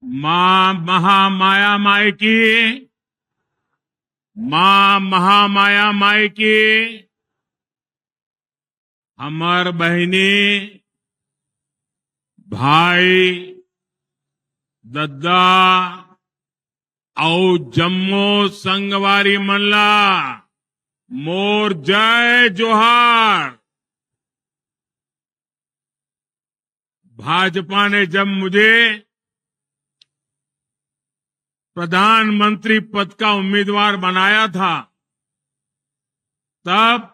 मां महामाया माई की, मां महामाया माई की, हमर बहिनी भाई दद्दा और जम्मू संगवारी मल्ला मोर जय जोहार। भाजपा ने जब मुझे प्रधानमंत्री पद का उम्मीदवार बनाया था, तब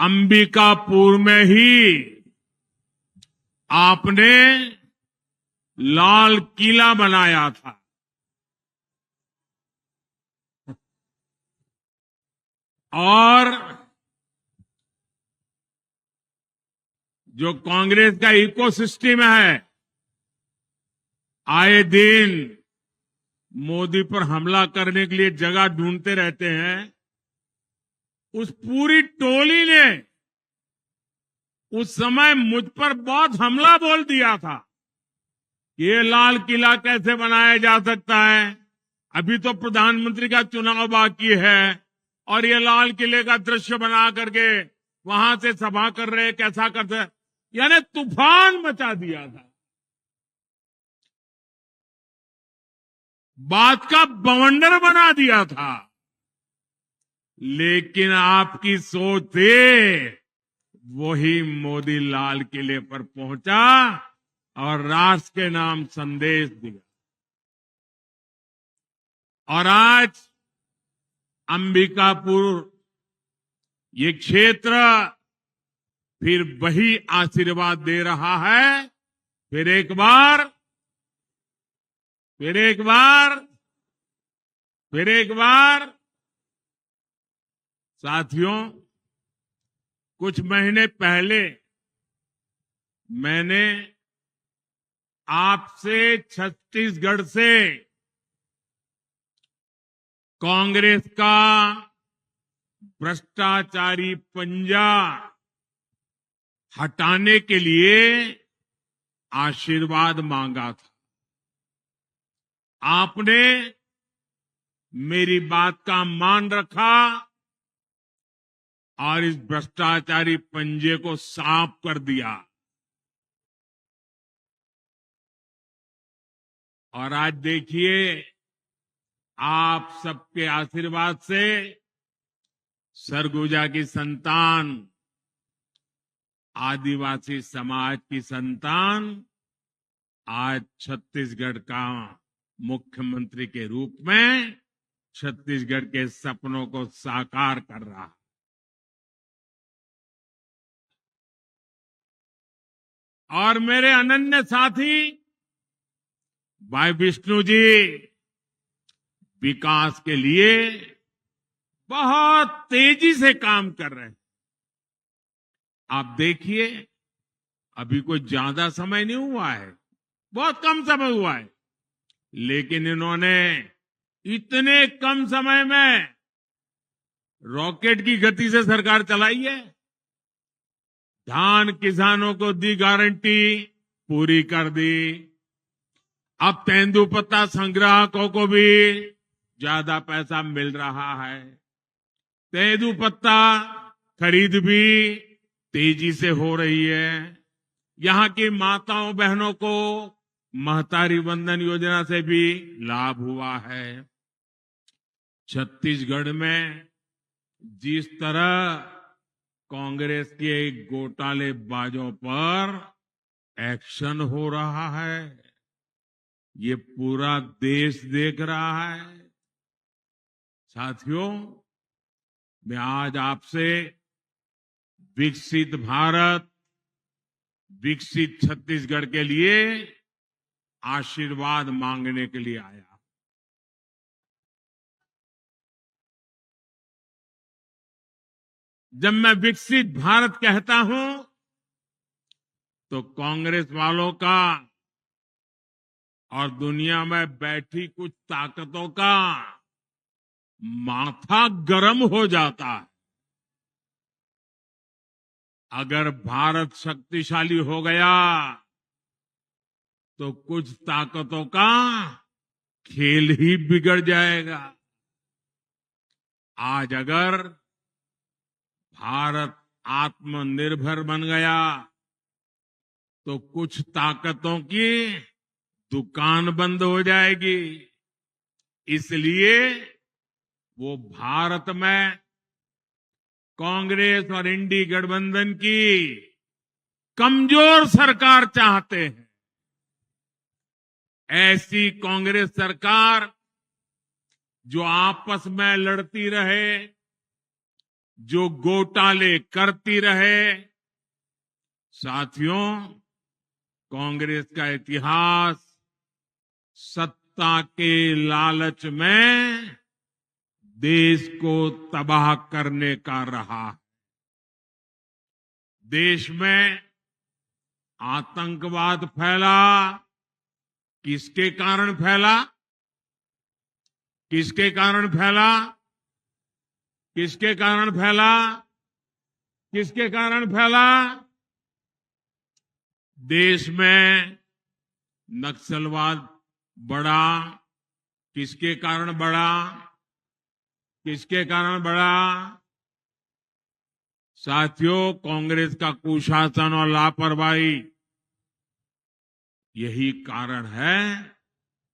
अंबिकापुर में ही आपने लाल किला बनाया था। और जो कांग्रेस का इकोसिस्टम है, आए दिन मोदी पर हमला करने के लिए जगह ढूंढते रहते हैं। उस पूरी टोली ने उस समय मुझ पर बहुत हमला बोल दिया था। ये लाल किला कैसे बनाया जा सकता है, अभी तो प्रधानमंत्री का चुनाव बाकी है और ये लाल किले का दृश्य बना करके वहां से सभा कर रहे, कैसा करते, यानी तूफान मचा दिया था। बात का बवंडर बना दिया था। लेकिन आपकी सोच से वही मोदी लाल किले पर पहुंचा और राष्ट्र के नाम संदेश दिया। और आज अंबिकापुर ये क्षेत्र फिर वही आशीर्वाद दे रहा है। फिर एक बार साथियों, कुछ महीने पहले मैंने आपसे छत्तीसगढ़ से कांग्रेस का भ्रष्टाचारी पंजा हटाने के लिए आशीर्वाद मांगा था। आपने मेरी बात का मान रखा और इस भ्रष्टाचारी पंजे को साफ कर दिया। और आज देखिए, आप सबके आशीर्वाद से सरगुजा की संतान, आदिवासी समाज की संतान आज छत्तीसगढ़ का मुख्यमंत्री के रूप में छत्तीसगढ़ के सपनों को साकार कर रहा है। और मेरे अनन्य साथी भाई विष्णु जी विकास के लिए बहुत तेजी से काम कर रहे हैं। आप देखिए, अभी कोई ज्यादा समय नहीं हुआ है, बहुत कम समय हुआ है, लेकिन इन्होंने इतने कम समय में रॉकेट की गति से सरकार चलाई है। धान किसानों को दी गारंटी, पूरी कर दी। अब तेंदुपत्ता संग्राहकों को भी ज्यादा पैसा मिल रहा है। तेंदुपत्ता खरीद भी तेजी से हो रही है। यहाँ की माताओं बहनों को महतारी वंदन योजना से भी लाभ हुआ है। छत्तीसगढ़ में जिस तरह कांग्रेस के घोटालेबाजों पर एक्शन हो रहा है, ये पूरा देश देख रहा है। साथियों, मैं आज आपसे विकसित भारत, विकसित छत्तीसगढ़ के लिए आशीर्वाद मांगने के लिए आया। जब मैं विकसित भारत कहता हूं तो कांग्रेस वालों का और दुनिया में बैठी कुछ ताकतों का माथा गर्म हो जाता है। अगर भारत शक्तिशाली हो गया तो कुछ ताकतों का खेल ही बिगड़ जाएगा। आज अगर भारत आत्मनिर्भर बन गया तो कुछ ताकतों की दुकान बंद हो जाएगी। इसलिए वो भारत में कांग्रेस और इंडी गठबंधन की कमजोर सरकार चाहते हैं। ऐसी कांग्रेस सरकार जो आपस में लड़ती रहे, जो घोटाले करती रहे। साथियों, कांग्रेस का इतिहास सत्ता के लालच में देश को तबाह करने का रहा। देश में आतंकवाद फैला, किसके कारण फैला? किसके कारण फैला? किसके कारण फैला? किसके कारण फैला? देश में नक्सलवाद बढ़ा, किसके कारण बढ़ा? किसके कारण बढ़ा? साथियों, कांग्रेस का कुशासन और लापरवाही यही कारण है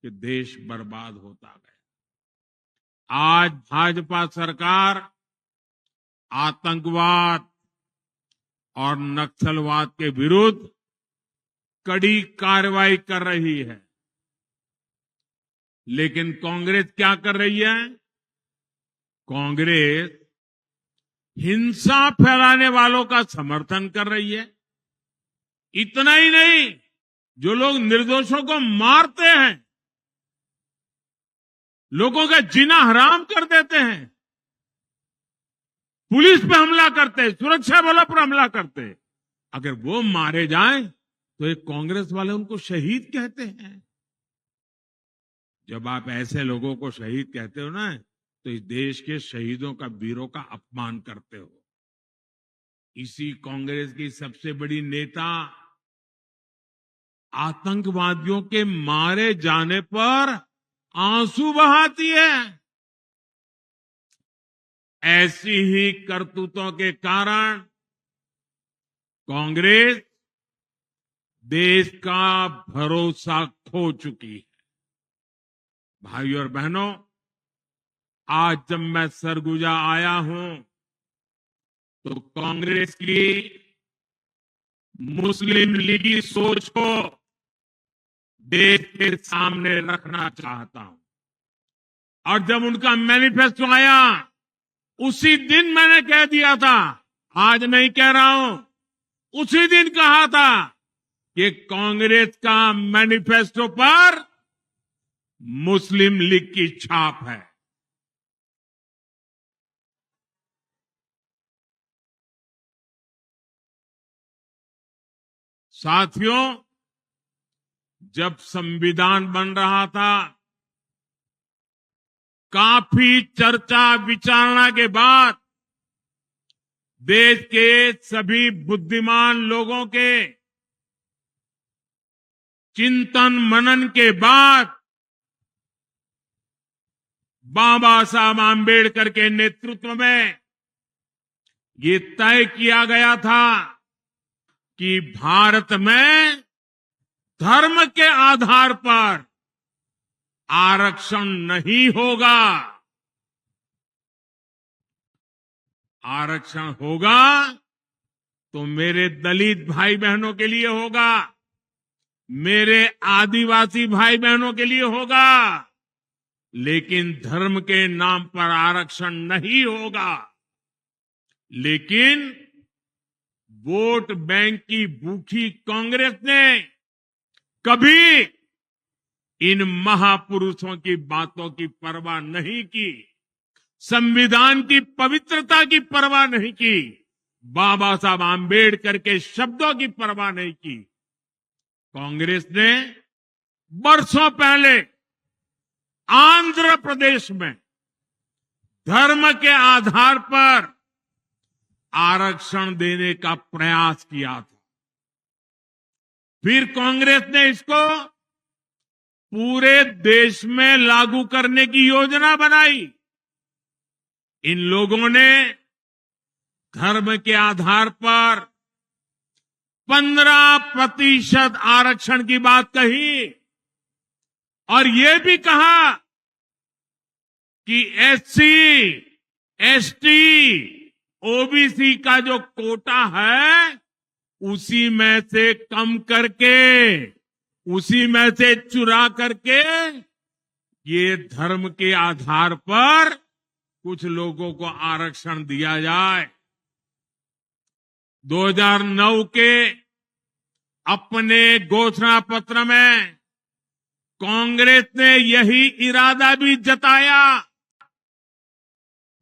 कि देश बर्बाद होता गया। आज भाजपा सरकार आतंकवाद और नक्सलवाद के विरुद्ध कड़ी कार्रवाई कर रही है, लेकिन कांग्रेस क्या कर रही है? कांग्रेस हिंसा फैलाने वालों का समर्थन कर रही है। इतना ही नहीं, जो लोग निर्दोषों को मारते हैं, लोगों का जीना हराम कर देते हैं, पुलिस पे हमला करते हैं, सुरक्षा बलों पर हमला करते हैं, अगर वो मारे जाएं तो एक कांग्रेस वाले उनको शहीद कहते हैं। जब आप ऐसे लोगों को शहीद कहते हो ना, तो इस देश के शहीदों का, वीरों का अपमान करते हो। इसी कांग्रेस की सबसे बड़ी नेता आतंकवादियों के मारे जाने पर आंसू बहाती है। ऐसी ही करतूतों के कारण कांग्रेस देश का भरोसा खो चुकी है। भाइयों और बहनों, आज जब मैं सरगुजा आया हूं तो कांग्रेस की मुस्लिम लीगी सोच को देश के सामने रखना चाहता हूं। और जब उनका मैनिफेस्टो आया, उसी दिन मैंने कह दिया था, आज नहीं कह रहा हूं, उसी दिन कहा था कि कांग्रेस का मैनिफेस्टो पर मुस्लिम लीग की छाप है। साथियों, जब संविधान बन रहा था, काफी चर्चा विचारणा के बाद देश के सभी बुद्धिमान लोगों के चिंतन मनन के बाद बाबा साहब आंबेडकर के नेतृत्व में ये तय किया गया था कि भारत में धर्म के आधार पर आरक्षण नहीं होगा। आरक्षण होगा तो मेरे दलित भाई बहनों के लिए होगा, मेरे आदिवासी भाई बहनों के लिए होगा, लेकिन धर्म के नाम पर आरक्षण नहीं होगा। लेकिन वोट बैंक की भूखी कांग्रेस ने कभी इन महापुरुषों की बातों की परवाह नहीं की, संविधान की पवित्रता की परवाह नहीं की, बाबा साहब आंबेडकर के शब्दों की परवाह नहीं की। कांग्रेस ने बरसों पहले आंध्र प्रदेश में धर्म के आधार पर आरक्षण देने का प्रयास किया था। फिर कांग्रेस ने इसको पूरे देश में लागू करने की योजना बनाई। इन लोगों ने धर्म के आधार पर 15% आरक्षण की बात कही और ये भी कहा कि एससी, एसटी, ओबीसी का जो कोटा है उसी में से कम करके, उसी में से चुरा करके ये धर्म के आधार पर कुछ लोगों को आरक्षण दिया जाए। 2009 के अपने घोषणा पत्र में कांग्रेस ने यही इरादा भी जताया।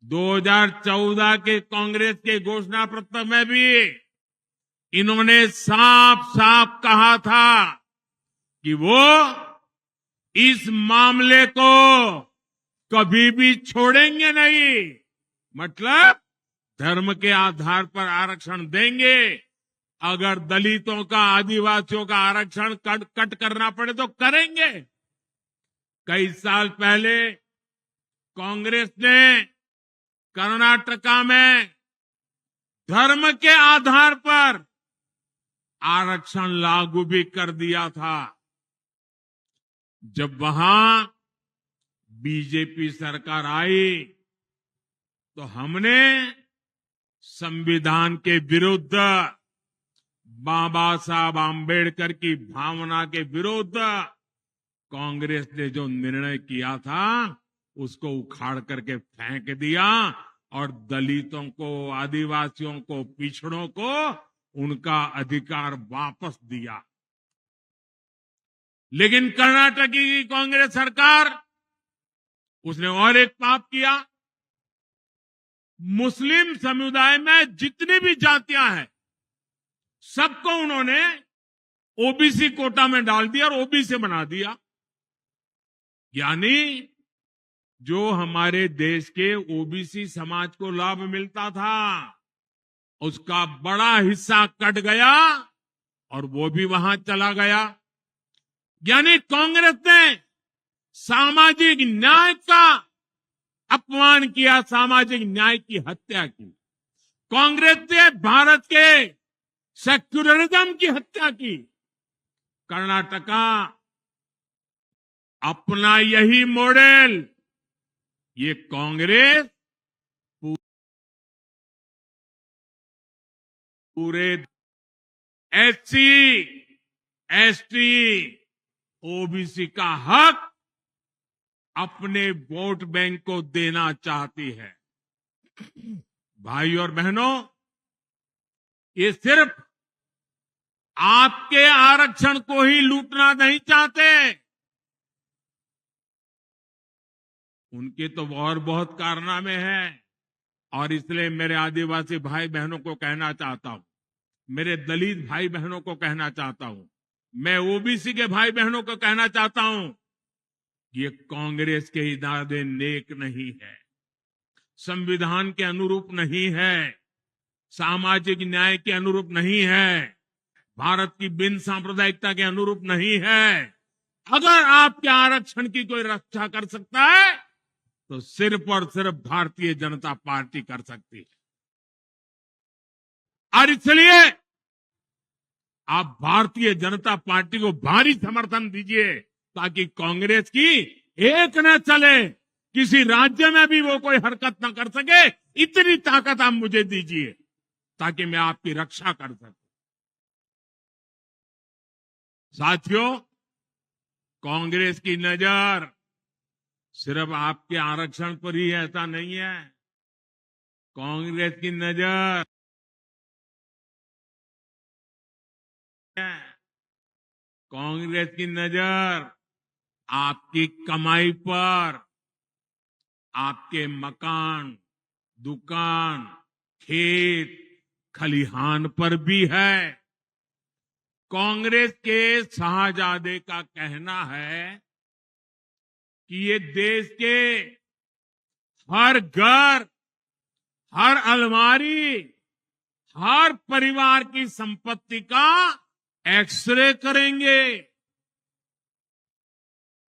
2014 के कांग्रेस के घोषणा पत्र में भी इन्होंने साफ साफ कहा था कि वो इस मामले को कभी भी छोड़ेंगे नहीं। मतलब धर्म के आधार पर आरक्षण देंगे, अगर दलितों का, आदिवासियों का आरक्षण कट करना पड़े तो करेंगे। कई साल पहले कांग्रेस ने कर्नाटका में धर्म के आधार पर आरक्षण लागू भी कर दिया था। जब वहां बीजेपी सरकार आई तो हमने संविधान के विरुद्ध, बाबा साहब आम्बेडकर की भावना के विरुद्ध कांग्रेस ने जो निर्णय किया था उसको उखाड़ करके फेंक दिया और दलितों को, आदिवासियों को, पिछड़ों को उनका अधिकार वापस दिया। लेकिन कर्नाटक की कांग्रेस सरकार, उसने और एक पाप किया। मुस्लिम समुदाय में जितनी भी जातियां हैं सबको उन्होंने ओबीसी कोटा में डाल दिया और ओबीसी बना दिया। यानी जो हमारे देश के ओबीसी समाज को लाभ मिलता था उसका बड़ा हिस्सा कट गया और वो भी वहां चला गया। यानी कांग्रेस ने सामाजिक न्याय का अपमान किया, सामाजिक न्याय की हत्या की। कांग्रेस ने भारत के सेक्युलरिज्म की हत्या की। कर्नाटका अपना यही मॉडल, ये कांग्रेस पूरे एससी, एसटी, ओबीसी का हक अपने वोट बैंक को देना चाहती है। भाई और बहनों, ये सिर्फ आपके आरक्षण को ही लूटना नहीं चाहते, उनके तो और बहुत कारनामे हैं। और इसलिए मेरे आदिवासी भाई बहनों को कहना चाहता हूं, मेरे दलित भाई बहनों को कहना चाहता हूं, मैं ओबीसी के भाई बहनों को कहना चाहता हूं, ये कांग्रेस के इरादे नेक नहीं है, संविधान के अनुरूप नहीं है, सामाजिक न्याय के अनुरूप नहीं है, भारत की बिन सांप्रदायिकता के अनुरूप नहीं है। अगर आपके आरक्षण की कोई रक्षा कर सकता है तो सिर्फ और सिर्फ भारतीय जनता पार्टी कर सकती है। और इसलिए आप भारतीय जनता पार्टी को भारी समर्थन दीजिए ताकि कांग्रेस की एक न चले, किसी राज्य में भी वो कोई हरकत न कर सके। इतनी ताकत आप मुझे दीजिए ताकि मैं आपकी रक्षा कर सकूं। साथियों, कांग्रेस की नजर सिर्फ आपके आरक्षण पर ही ऐसा नहीं है। कांग्रेस की नजर कांग्रेस की नजर आपकी कमाई पर, आपके मकान, दुकान, खेत, खलिहान पर भी है। कांग्रेस के शाहजादे का कहना है कि ये देश के हर घर, हर अलमारी, हर परिवार की संपत्ति का एक्सरे करेंगे।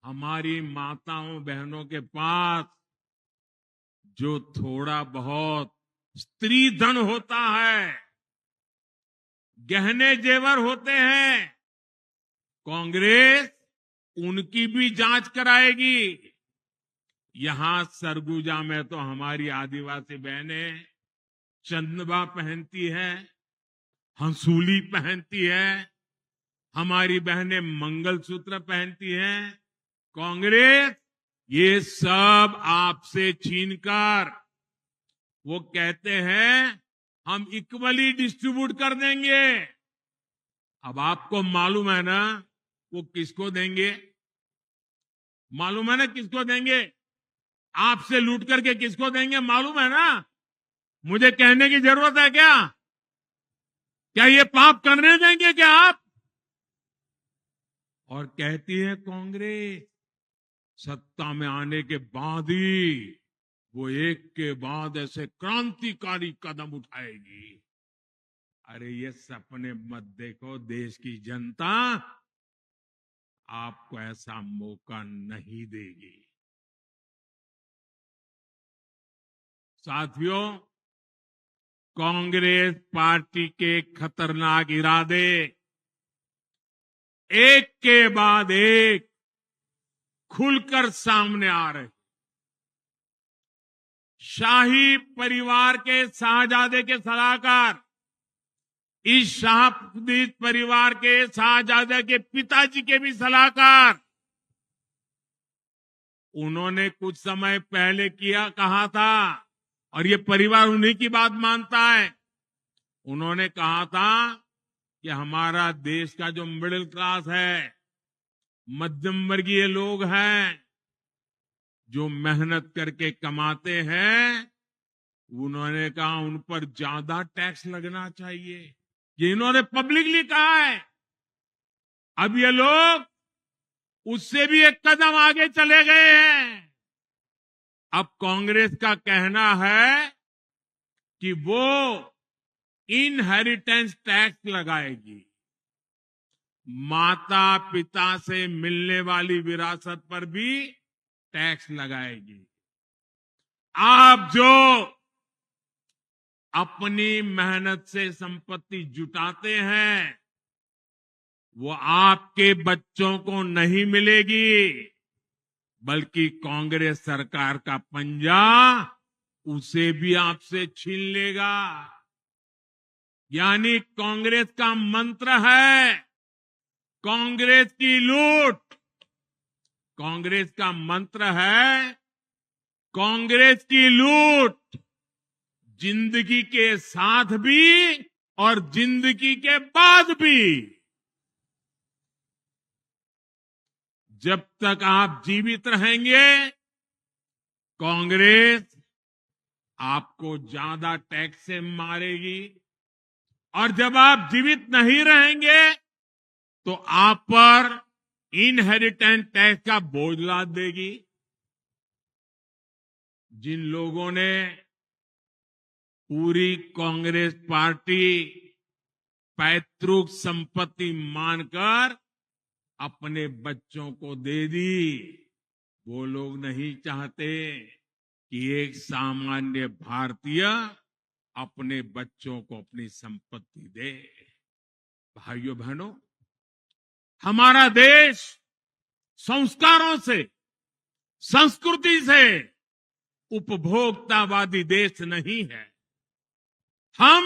हमारी माताओं बहनों के पास जो थोड़ा बहुत स्त्री धन होता है, गहने जेवर होते हैं, कांग्रेस उनकी भी जांच कराएगी। यहां सरगुजा में तो हमारी आदिवासी बहनें चंदवा पहनती है, हंसूली पहनती है, हमारी बहनें मंगलसूत्र पहनती हैं। कांग्रेस ये सब आपसे छीनकर वो कहते हैं हम इक्वली डिस्ट्रीब्यूट कर देंगे। अब आपको मालूम है ना वो किसको देंगे? मालूम है ना किसको देंगे? आपसे लूट करके किसको देंगे मालूम है ना? मुझे कहने की जरूरत है क्या? क्या ये पाप करने देंगे क्या आप? और कहती है कांग्रेस सत्ता में आने के बाद ही वो एक के बाद ऐसे क्रांतिकारी कदम उठाएगी। अरे ये सपने मत देखो, देश की जनता आपको ऐसा मौका नहीं देगी। साथियों, कांग्रेस पार्टी के खतरनाक इरादे एक के बाद एक खुलकर सामने आ रहे। शाही परिवार के शाहजादे के सलाहकार, इस शाही परिवार के शाहजादे के पिताजी के भी सलाहकार, उन्होंने कुछ समय पहले कहा था, और ये परिवार उन्हीं की बात मानता है। उन्होंने कहा था कि हमारा देश का जो मिडिल क्लास है, मध्यम वर्गीय लोग हैं, जो मेहनत करके कमाते हैं, उन्होंने कहा उन पर ज्यादा टैक्स लगना चाहिए। ये इन्होंने पब्लिकली कहा है। अब ये लोग उससे भी एक कदम आगे चले गए हैं। अब कांग्रेस का कहना है कि वो इनहेरिटेंस टैक्स लगाएगी। माता पिता से मिलने वाली विरासत पर भी टैक्स लगाएगी। आप जो अपनी मेहनत से संपत्ति जुटाते हैं, वो आपके बच्चों को नहीं मिलेगी, बल्कि कांग्रेस सरकार का पंजा उसे भी आपसे छीन लेगा। यानी कांग्रेस का मंत्र है कांग्रेस की लूट। कांग्रेस का मंत्र है कांग्रेस की लूट, जिंदगी के साथ भी और जिंदगी के बाद भी। जब तक आप जीवित रहेंगे, कांग्रेस आपको ज्यादा टैक्स से मारेगी, और जब आप जीवित नहीं रहेंगे तो आप पर इनहेरिटेंस टैक्स का बोझ लाद देगी। जिन लोगों ने पूरी कांग्रेस पार्टी पैतृक संपत्ति मानकर अपने बच्चों को दे दी, वो लोग नहीं चाहते कि एक सामान्य भारतीय अपने बच्चों को अपनी संपत्ति दे। भाइयों बहनों, हमारा देश संस्कारों से, संस्कृति से उपभोक्तावादी देश नहीं है। हम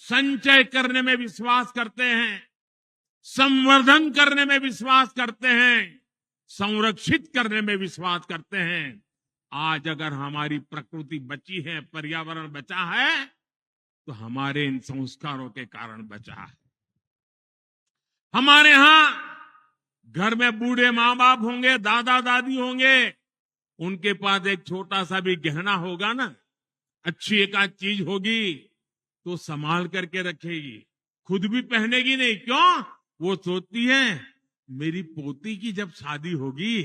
संचय करने में विश्वास करते हैं, संवर्धन करने में विश्वास करते हैं, संरक्षित करने में विश्वास करते हैं। आज अगर हमारी प्रकृति बची है, पर्यावरण बचा है, तो हमारे इन संस्कारों के कारण बचा है। हमारे यहां घर में बूढ़े माँ बाप होंगे, दादा दादी होंगे, उनके पास एक छोटा सा भी गहना होगा ना, अच्छी एक आध चीज होगी, तो संभाल करके रखेगी, खुद भी पहनेगी नहीं। क्यों? वो सोचती है मेरी पोती की जब शादी होगी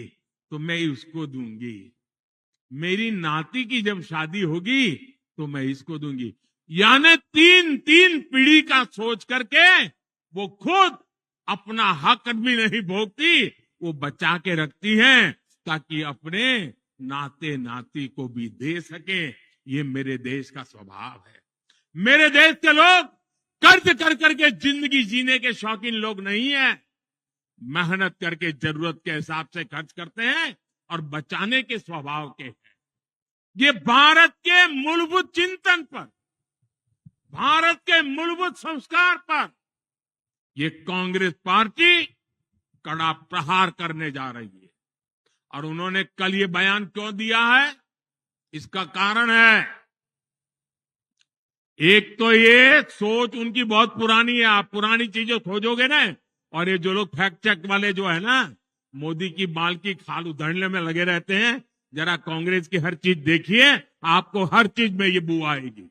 तो मैं उसको दूंगी, मेरी नाती की जब शादी होगी तो मैं इसको दूंगी। यानी तीन पीढ़ी का सोच करके वो खुद अपना हक भी नहीं भोगती, वो बचा के रखती हैं ताकि अपने नाते नाती को भी दे सके। ये मेरे देश का स्वभाव है। मेरे देश के लोग कर्ज कर करके जिंदगी जीने के शौकीन लोग नहीं है। मेहनत करके जरूरत के हिसाब से खर्च करते हैं और बचाने के स्वभाव के हैं। ये भारत के मूलभूत चिंतन पर, भारत के मूलभूत संस्कार पर ये कांग्रेस पार्टी कड़ा प्रहार करने जा रही है। और उन्होंने कल ये बयान क्यों दिया है, इसका कारण है, एक तो ये सोच उनकी बहुत पुरानी है। आप पुरानी चीजें खोजोगे ना, और ये जो लोग फैक्ट चेक वाले जो है ना, मोदी की बाल की खाल उधेड़ने में लगे रहते हैं, जरा कांग्रेस की हर चीज देखिए, आपको हर चीज में ये बू आएगी।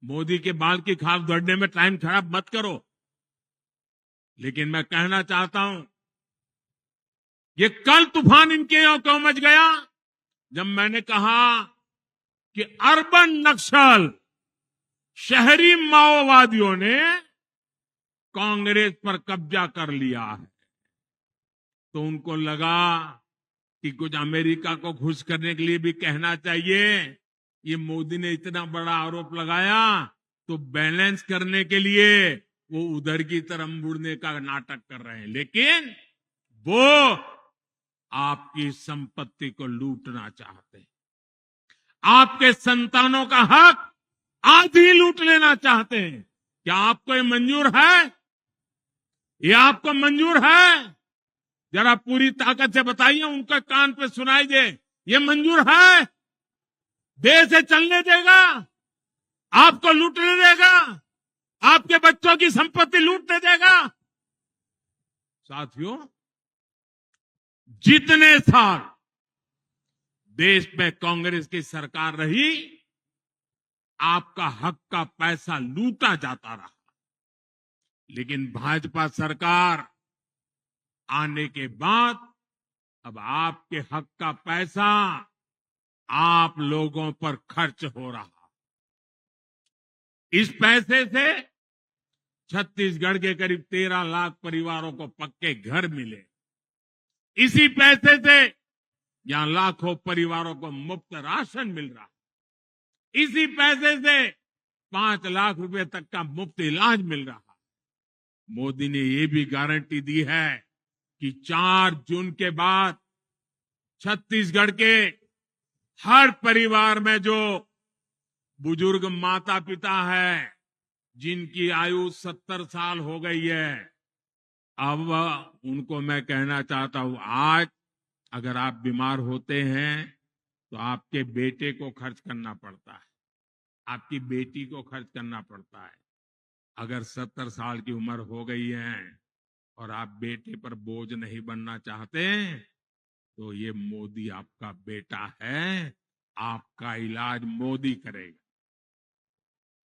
मोदी के बाल की खाल उधेड़ने में टाइम खराब मत करो। लेकिन मैं कहना चाहता हूं, ये कल तूफान इनके यहां क्यों मच गया, जब मैंने कहा कि अर्बन नक्सल, शहरी माओवादियों ने कांग्रेस पर कब्जा कर लिया है। तो उनको लगा कि कुछ अमेरिका को खुश करने के लिए भी कहना चाहिए। ये मोदी ने इतना बड़ा आरोप लगाया, तो बैलेंस करने के लिए वो उधर की तरफ मुड़ने का नाटक कर रहे हैं। लेकिन वो आपकी संपत्ति को लूटना चाहते हैं, आपके संतानों का हक आधी लूट लेना चाहते हैं। क्या आपको ये मंजूर है? ये आपको मंजूर है? जरा पूरी ताकत से बताइए, उनका कान पे सुनाई दे। ये मंजूर है? देश से चलने देगा? आपको लूटने देगा? आपके बच्चों की संपत्ति लूटने देगा? साथियों, जितने साल देश में कांग्रेस की सरकार रही, आपका हक का पैसा लूटा जाता रहा। लेकिन भाजपा सरकार आने के बाद अब आपके हक का पैसा आप लोगों पर खर्च हो रहा। इस पैसे से छत्तीसगढ़ के करीब 13 लाख परिवारों को पक्के घर मिले। इसी पैसे से यहां लाखों परिवारों को मुफ्त राशन मिल रहा। इसी पैसे से 5 लाख रुपए तक का मुफ्त इलाज मिल रहा। मोदी ने ये भी गारंटी दी है कि 4 जून के बाद छत्तीसगढ़ के हर परिवार में जो बुजुर्ग माता पिता है, जिनकी आयु 70 साल हो गई है, अब उनको मैं कहना चाहता हूं, आज अगर आप बीमार होते हैं तो आपके बेटे को खर्च करना पड़ता है, आपकी बेटी को खर्च करना पड़ता है। अगर 70 साल की उम्र हो गई है और आप बेटे पर बोझ नहीं बनना चाहते, तो ये मोदी आपका बेटा है। आपका इलाज मोदी करेगा,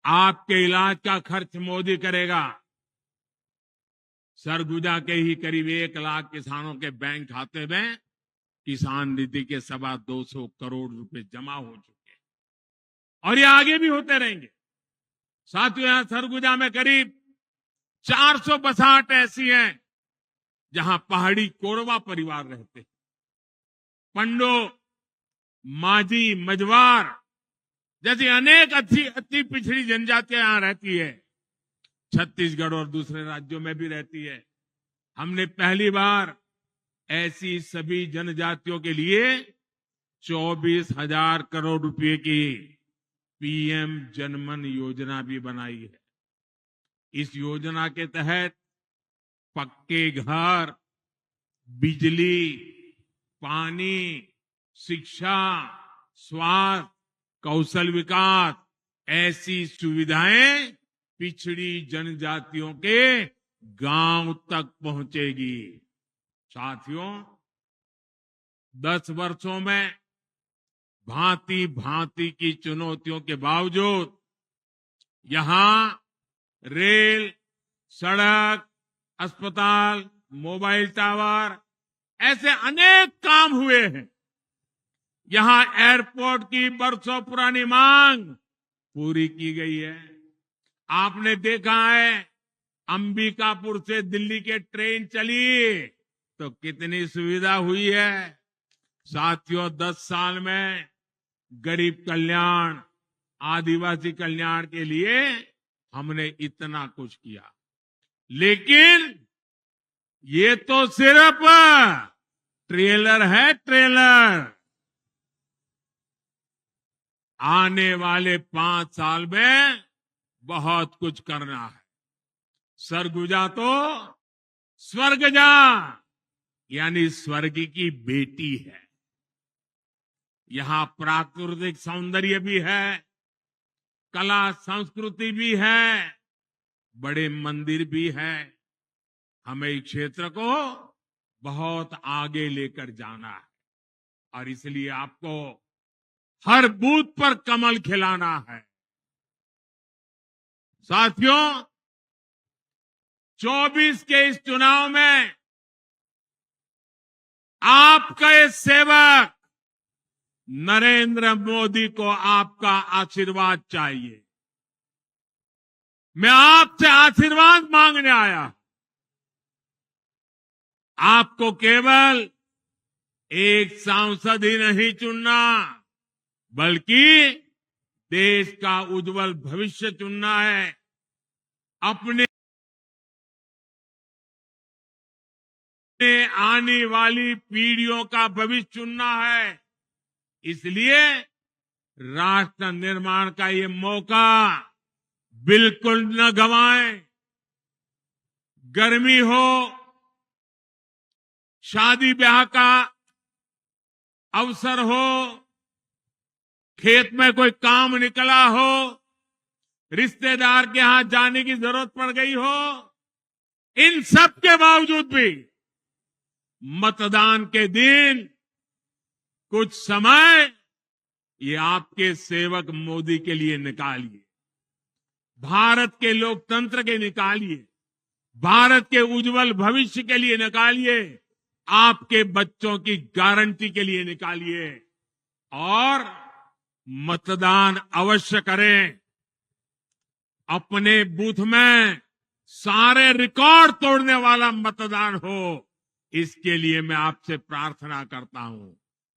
आपके इलाज का खर्च मोदी करेगा। सरगुजा के ही करीब 1 लाख किसानों के बैंक खाते में किसान निधि के 225 करोड़ रुपए जमा हो चुके हैं, और ये आगे भी होते रहेंगे। साथियों, यहां सरगुजा में करीब 400 बसाहट ऐसी हैं जहां पहाड़ी कोरवा परिवार रहते हैं। पंडो, माझी, मजवार जैसी अनेक अति पिछड़ी जनजातियां यहां रहती है। छत्तीसगढ़ और दूसरे राज्यों में भी रहती है। हमने पहली बार ऐसी सभी जनजातियों के लिए 24,000 करोड़ रुपए की पीएम जनमन योजना भी बनाई है। इस योजना के तहत पक्के घर, बिजली, पानी, शिक्षा, स्वास्थ्य, कौशल विकास, ऐसी सुविधाएं पिछड़ी जनजातियों के गांव तक पहुंचेगी। साथियों, 10 वर्षों में भांति भांति की चुनौतियों के बावजूद यहां रेल, सड़क, अस्पताल, मोबाइल टावर, ऐसे अनेक काम हुए हैं। यहां एयरपोर्ट की बरसों पुरानी मांग पूरी की गई है। आपने देखा है, अंबिकापुर से दिल्ली के ट्रेन चली तो कितनी सुविधा हुई है। साथियों, 10 साल में गरीब कल्याण, आदिवासी कल्याण के लिए हमने इतना कुछ किया। लेकिन ये तो सिर्फ ट्रेलर है, ट्रेलर। आने वाले 5 साल में बहुत कुछ करना है। सरगुजा तो स्वर्ग जा, यानी स्वर्ग की बेटी है। यहां प्राकृतिक सौंदर्य भी है, कला संस्कृति भी है, बड़े मंदिर भी है। हमें इस क्षेत्र को बहुत आगे लेकर जाना है और इसलिए आपको हर बूथ पर कमल खिलाना है। साथियों, 24 के इस चुनाव में आपका ये सेवक नरेंद्र मोदी को आपका आशीर्वाद चाहिए। मैं आपसे आशीर्वाद मांगने आया। आपको केवल एक सांसद ही नहीं चुनना, बल्कि देश का उज्जवल भविष्य चुनना है। अपने आने वाली पीढ़ियों का भविष्य चुनना है। इसलिए राष्ट्र निर्माण का ये मौका बिल्कुल न गंवाएं। गर्मी हो, शादी ब्याह का अवसर हो, खेत में कोई काम निकला हो, रिश्तेदार के यहां जाने की जरूरत पड़ गई हो, इन सब के बावजूद भी मतदान के दिन कुछ समय ये आपके सेवक मोदी के लिए निकालिए। भारत के लोकतंत्र के निकालिए, भारत के उज्जवल भविष्य के लिए निकालिए, आपके बच्चों की गारंटी के लिए निकालिए और मतदान अवश्य करें। अपने बूथ में सारे रिकॉर्ड तोड़ने वाला मतदान हो, इसके लिए मैं आपसे प्रार्थना करता हूं।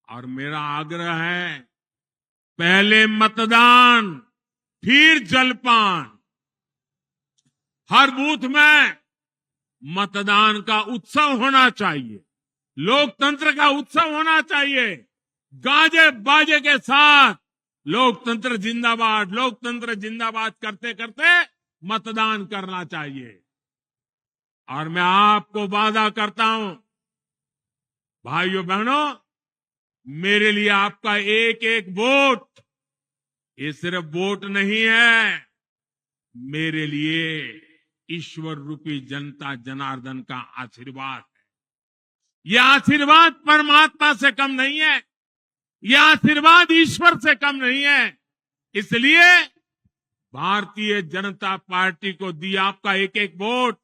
और मेरा आग्रह है, पहले मतदान फिर जलपान। हर बूथ में मतदान का उत्सव होना चाहिए, लोकतंत्र का उत्सव होना चाहिए। गाजे बाजे के साथ लोकतंत्र जिंदाबाद, लोकतंत्र जिंदाबाद करते करते मतदान करना चाहिए। और मैं आपको वादा करता हूं, भाइयों बहनों, मेरे लिए आपका एक एक वोट ये सिर्फ वोट नहीं है, मेरे लिए ईश्वर रूपी जनता जनार्दन का आशीर्वाद है। यह आशीर्वाद परमात्मा से कम नहीं है, यह आशीर्वाद ईश्वर से कम नहीं है। इसलिए भारतीय जनता पार्टी को दिया आपका एक एक वोट,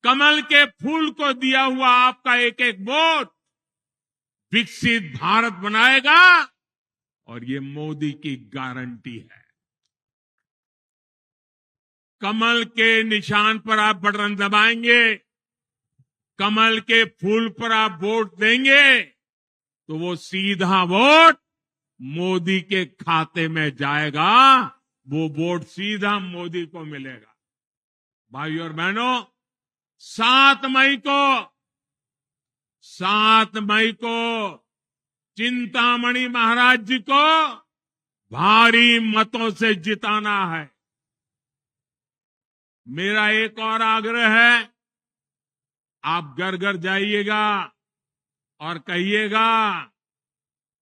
कमल के फूल को दिया हुआ आपका एक एक वोट विकसित भारत बनाएगा और ये मोदी की गारंटी है। कमल के निशान पर आप बटन दबाएंगे, कमल के फूल पर आप वोट देंगे, तो वो सीधा वोट मोदी के खाते में जाएगा, वो वोट सीधा मोदी को मिलेगा। भाइयों और बहनों, 7 मई को चिंतामणि महाराज जी को भारी मतों से जिताना है। मेरा एक और आग्रह है, आप घर घर जाइएगा और कहिएगा,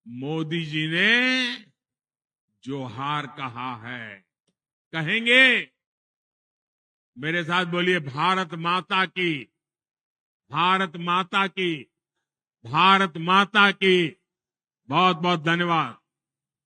मोदी जी ने जो हार कहा है, कहेंगे। मेरे साथ बोलिए, भारत माता की, भारत माता की, भारत माता की। बहुत बहुत धन्यवाद।